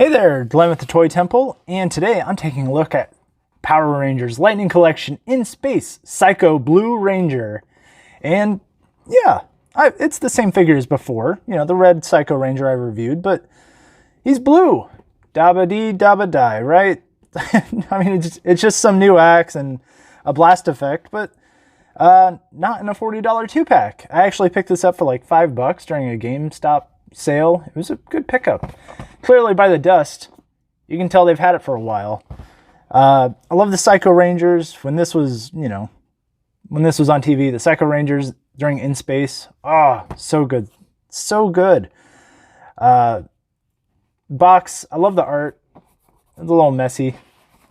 Hey there, Glenn with the Toy Temple, and today I'm taking a look at Power Rangers Lightning Collection in Space Psycho Blue Ranger. And yeah, it's the same figure as before, you know, the red Psycho Ranger I reviewed, but he's blue. Dabba dee dabba die, right? I mean, it's just some new axe and a blast effect, but not in a $40 two-pack. I actually picked this up for like $5 during a GameStop sale. It was a good pickup. Clearly by the dust, you can tell they've had it for a while. I love the Psycho Rangers. When this was, when this was on TV, the Psycho Rangers during In Space. Ah, oh, so good. So good. Box, I love the art. It's a little messy.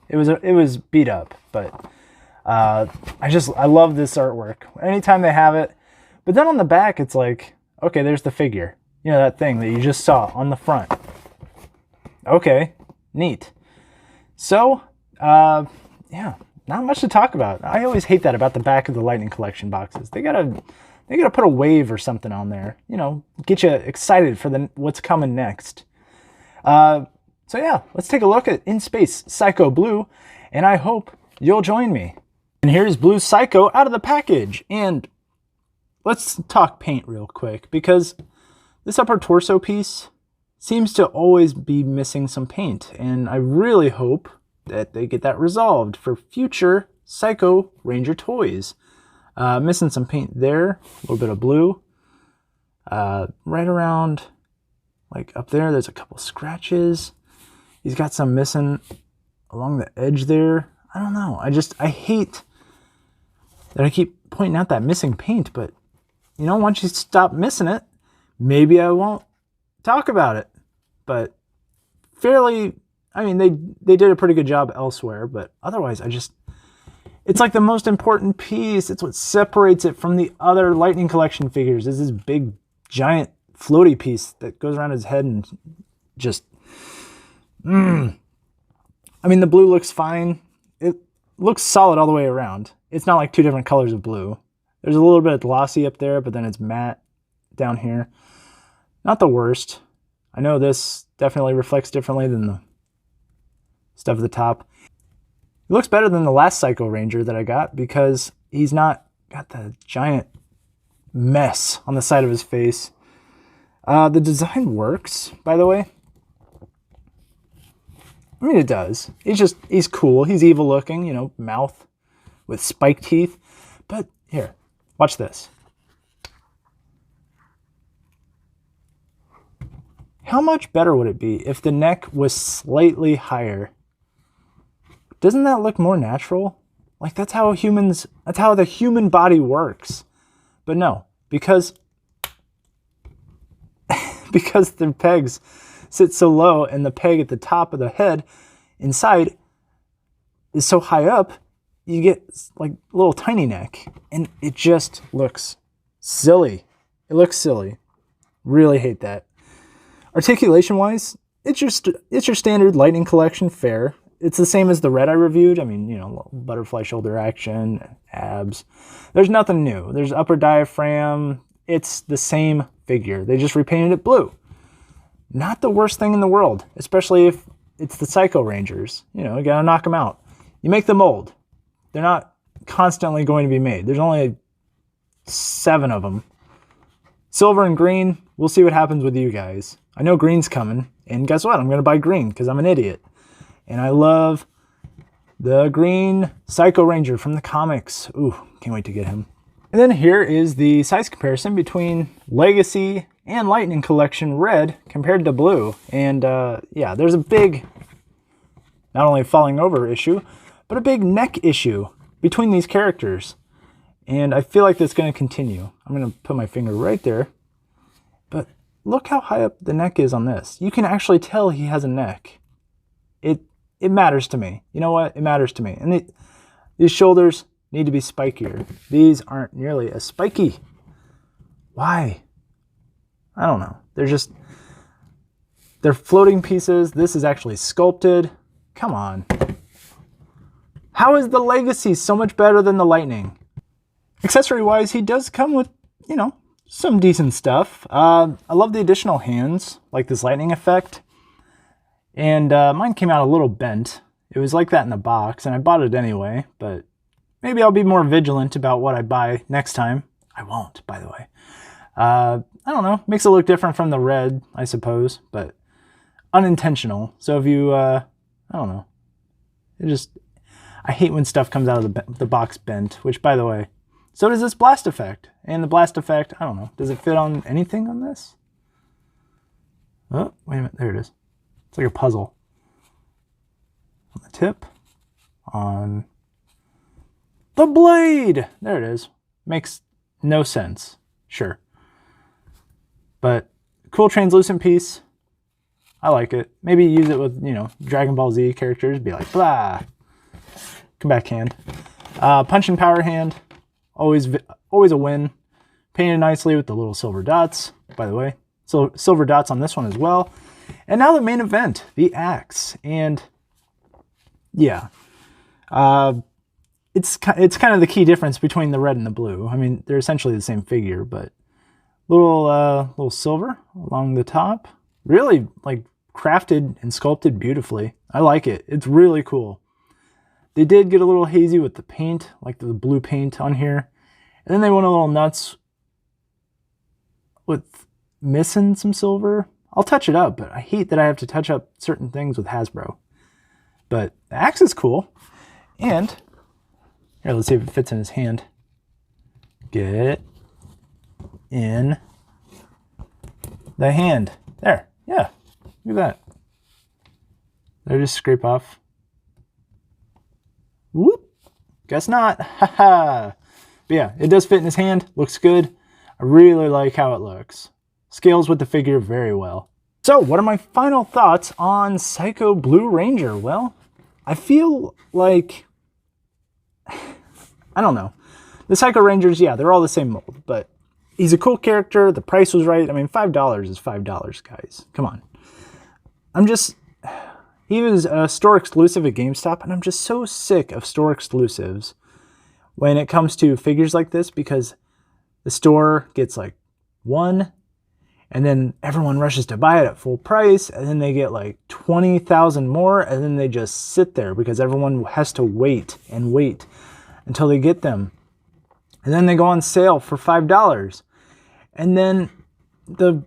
It was beat up, but I love this artwork. Anytime they have it. But then on the back, it's like, okay, there's the figure. You know, that thing that you just saw on the front. Okay, neat. So, yeah, not much to talk about. I always hate that about the back of the Lightning Collection boxes. They gotta put a wave or something on there. You know, get you excited for what's coming next. So yeah, let's take a look at In Space Psycho Blue, and I hope you'll join me. And here's Blue Psycho out of the package. And let's talk paint real quick, because this upper torso piece seems to always be missing some paint, and I really hope that they get that resolved for future Psycho Ranger toys. Missing some paint there, a little bit of blue. Right around, like up there, there's a couple scratches. He's got some missing along the edge there. I don't know. I hate that I keep pointing out that missing paint, but you know, once you stop missing it, maybe I won't talk about it. But fairly, I mean, they did a pretty good job elsewhere, but otherwise it's like the most important piece. It's what separates it from the other Lightning Collection figures, is this big, giant, floaty piece that goes around his head and just, I mean, the blue looks fine. It looks solid all the way around. It's not like two different colors of blue. There's a little bit of glossy up there, but then it's matte down here. Not the worst. I know this definitely reflects differently than the stuff at the top. It looks better than the last Psycho Ranger that I got, because he's not got the giant mess on the side of his face. The design works, by the way. I mean, it does. He's cool. He's evil looking, you know, mouth with spike teeth. But here, watch this. How much better would it be if the neck was slightly higher? Doesn't that look more natural? Like that's how the human body works. But no, because the pegs sit so low and the peg at the top of the head inside is so high up, you get like a little tiny neck, and it just looks silly. It looks silly. Really hate that. Articulation wise, it's your standard Lightning Collection fare. It's the same as the red I reviewed. I mean, you know, butterfly shoulder action, abs. There's nothing new. There's upper diaphragm. It's the same figure. They just repainted it blue. Not the worst thing in the world, especially if it's the Psycho Rangers. You know, you gotta knock them out. You make the mold. They're not constantly going to be made. There's only 7 of them. Silver and green, we'll see what happens with you guys. I know green's coming, and guess what? I'm going to buy green because I'm an idiot. And I love the green Psycho Ranger from the comics. Ooh, can't wait to get him. And then here is the size comparison between Legacy and Lightning Collection red compared to blue. And yeah, there's a big, not only falling over issue, but a big neck issue between these characters. And I feel like that's going to continue. I'm going to put my finger right there. But look how high up the neck is on this. You can actually tell he has a neck. It matters to me. You know what? It matters to me. And these shoulders need to be spikier. These aren't nearly as spiky. Why? I don't know. They're floating pieces. This is actually sculpted. Come on. How is the Legacy so much better than the Lightning? Accessory-wise, he does come with, you know, some decent stuff. I love the additional hands, like this lightning effect. And mine came out a little bent. It was like that in the box, and I bought it anyway, but maybe I'll be more vigilant about what I buy next time. I won't, by the way. I don't know. Makes it look different from the red, I suppose, but unintentional. So if you, I don't know. I hate when stuff comes out of the box bent, which, by the way, so does this blast effect. And the blast effect, I don't know. Does it fit on anything on this? Oh, wait a minute. There it is. It's like a puzzle. On the tip. On the blade. There it is. Makes no sense. Sure. But cool translucent piece. I like it. Maybe use it with, you know, Dragon Ball Z characters. Be like, blah. Come back hand. Punch and power hand. Always a win. Painted nicely with the little silver dots, by the way. So silver dots on this one as well. And now the main event, the axe. And yeah, it's kind of the key difference between the red and the blue. I mean, they're essentially the same figure, but little silver along the top. Really like crafted and sculpted beautifully. I like it. It's really cool. They did get a little hazy with the paint, like the blue paint on here. And then they went a little nuts with missing some silver. I'll touch it up, but I hate that I have to touch up certain things with Hasbro. But the axe is cool. And here, let's see if it fits in his hand. Get it in the hand. There. Yeah. Look at that. Did I just scrape off? Whoop. Guess not. Haha. But yeah, it does fit in his hand. Looks good. I really like how it looks. Scales with the figure very well. So what are my final thoughts on Psycho Blue Ranger? Well, I feel like, I don't know. The Psycho Rangers, yeah, they're all the same mold, but he's a cool character. The price was right. I mean, $5 is $5, guys. Come on. He was a store exclusive at GameStop, and I'm just so sick of store exclusives when it comes to figures like this, because the store gets like one, and then everyone rushes to buy it at full price, and then they get like 20,000 more, and then they just sit there because everyone has to wait and wait until they get them. And then they go on sale for $5. And then the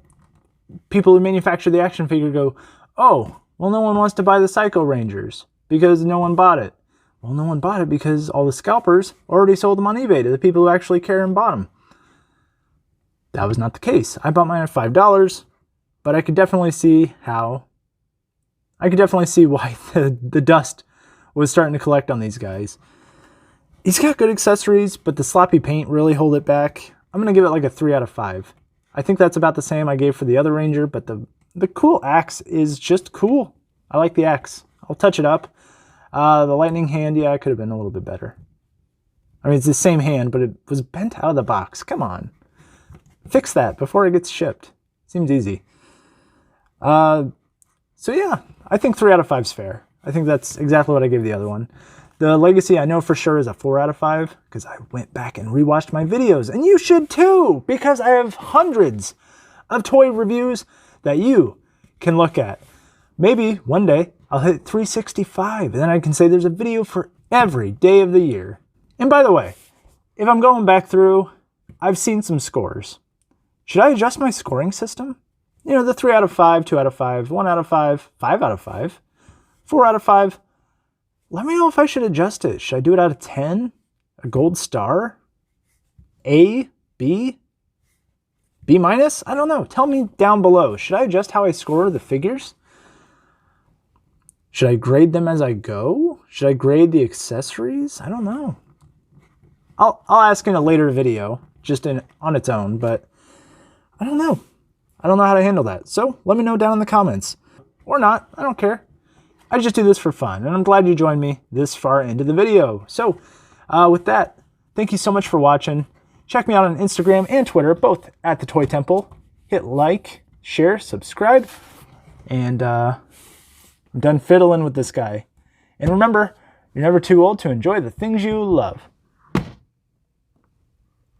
people who manufacture the action figure go, oh, well, no one wants to buy the Psycho Rangers because no one bought it. Well, no one bought it because all the scalpers already sold them on eBay to the people who actually care and bought them. That was not the case. I bought mine at $5, but I could definitely see why the dust was starting to collect on these guys. He's got good accessories, but the sloppy paint really hold it back. I'm going to give it like a 3 out of 5. I think that's about the same I gave for the other Ranger, but the cool axe is just cool. I like the axe. I'll touch it up. The lightning hand, yeah, it could have been a little bit better. I mean, it's the same hand, but it was bent out of the box. Come on. Fix that before it gets shipped. Seems easy. So yeah, I think 3 out of 5 is fair. I think that's exactly what I gave the other one. The Legacy, I know for sure, is a 4 out of 5 because I went back and rewatched my videos. And you should too, because I have hundreds of toy reviews that you can look at. Maybe one day I'll hit 365, and then I can say there's a video for every day of the year. And by the way, if I'm going back through, I've seen some scores. Should I adjust my scoring system? You know, the 3 out of 5, 2 out of 5, 1 out of 5, 5 out of 5, 4 out of 5. Let me know if I should adjust it. Should I do it out of 10? A gold star? A? B? B minus? I don't know. Tell me down below. Should I adjust how I score the figures? Should I grade them as I go? Should I grade the accessories? I don't know. I'll ask in a later video, just on its own, but I don't know. I don't know how to handle that. So let me know down in the comments. Or not. I don't care. I just do this for fun, and I'm glad you joined me this far into the video. So with that, thank you so much for watching. Check me out on Instagram and Twitter, both at The Toy Temple. Hit like, share, subscribe, and I'm done fiddling with this guy. And remember, you're never too old to enjoy the things you love.